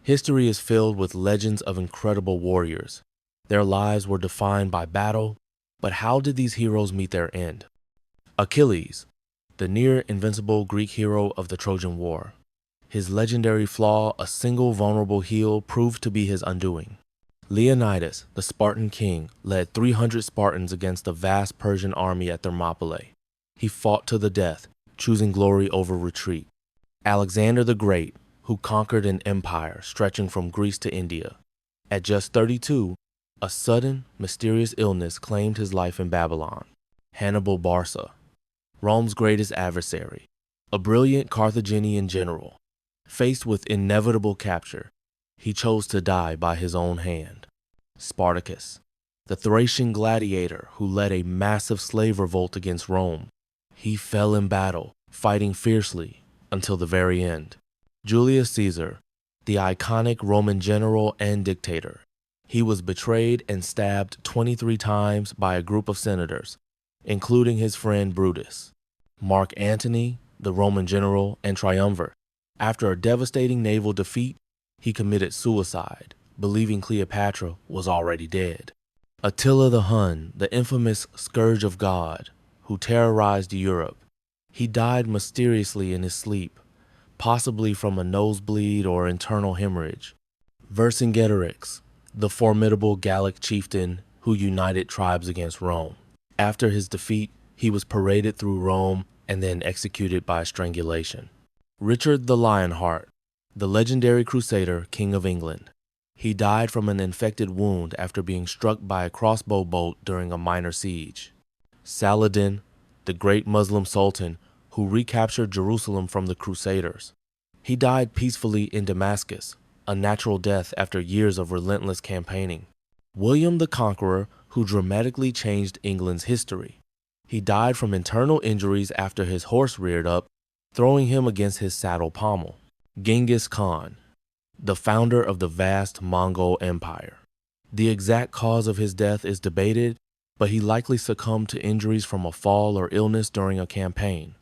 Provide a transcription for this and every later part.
History is filled with legends of incredible warriors. Their lives were defined by battle, but how did these heroes meet their end? Achilles, the near-invincible Greek hero of the Trojan War. His legendary flaw, a single vulnerable heel, proved to be his undoing. Leonidas, the Spartan king, led 300 Spartans against a vast Persian army at Thermopylae. He fought to the death, choosing glory over retreat. Alexander the Great, who conquered an empire stretching from Greece to India. At just 32, a sudden, mysterious illness claimed his life in Babylon. Hannibal Barca, Rome's greatest adversary, a brilliant Carthaginian general. Faced with inevitable capture, he chose to die by his own hand. Spartacus, the Thracian gladiator who led a massive slave revolt against Rome. He fell in battle, fighting fiercely until the very end. Julius Caesar, the iconic Roman general and dictator. He was betrayed and stabbed 23 times by a group of senators, including his friend Brutus. Mark Antony, the Roman general and triumvirate. After a devastating naval defeat, he committed suicide, believing Cleopatra was already dead. Attila the Hun, the infamous Scourge of God, who terrorized Europe. He died mysteriously in his sleep, possibly from a nosebleed or internal hemorrhage. Vercingetorix, the formidable Gallic chieftain who united tribes against Rome. After his defeat, he was paraded through Rome and then executed by strangulation. Richard the Lionheart, the legendary crusader, King of England. He died from an infected wound after being struck by a crossbow bolt during a minor siege. Saladin, the great Muslim sultan who recaptured Jerusalem from the Crusaders. He died peacefully in Damascus, a natural death after years of relentless campaigning. William the Conqueror, who dramatically changed England's history. He died from internal injuries after his horse reared up, throwing him against his saddle pommel. Genghis Khan, the founder of the vast Mongol Empire. The exact cause of his death is debated, but he likely succumbed to injuries from a fall or illness during a campaign.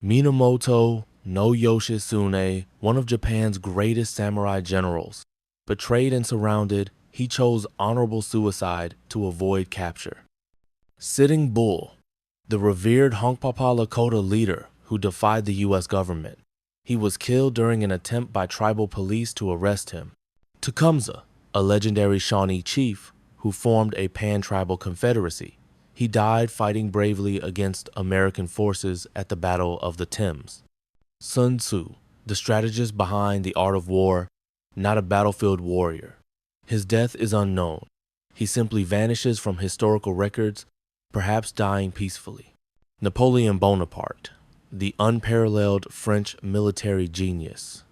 Minamoto no Yoshitsune, one of Japan's greatest samurai generals. Betrayed and surrounded, he chose honorable suicide to avoid capture. Sitting Bull, the revered Hunkpapa Lakota leader who defied the U.S. government. He was killed during an attempt by tribal police to arrest him. Tecumseh, a legendary Shawnee chief who formed a pan-tribal confederacy. He died fighting bravely against American forces at the Battle of the Thames. Sun Tzu, the strategist behind the art of war, not a battlefield warrior. His death is unknown. He simply vanishes from historical records, perhaps dying peacefully. Napoleon Bonaparte, the unparalleled French military genius.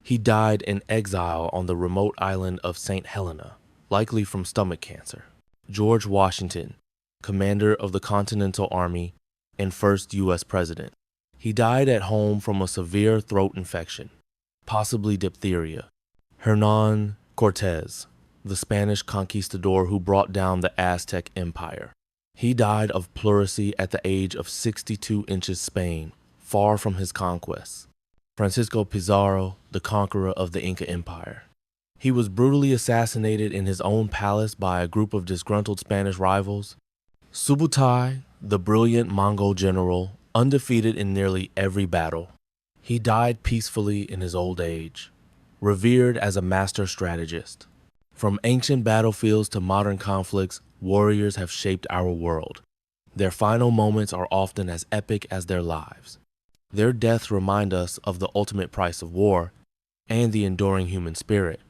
He died in exile on the remote island of St. Helena, likely from stomach cancer. George Washington, commander of the Continental Army and first U.S. president. He died at home from a severe throat infection, possibly diphtheria. Hernán Cortés, the Spanish conquistador who brought down the Aztec Empire. He died of pleurisy at the age of 62 inches Spain, far from his conquests. Francisco Pizarro, the conqueror of the Inca Empire. He was brutally assassinated in his own palace by a group of disgruntled Spanish rivals. Subutai, the brilliant Mongol general, undefeated in nearly every battle. He died peacefully in his old age, revered as a master strategist. From ancient battlefields to modern conflicts, warriors have shaped our world. Their final moments are often as epic as their lives. Their deaths remind us of the ultimate price of war and the enduring human spirit.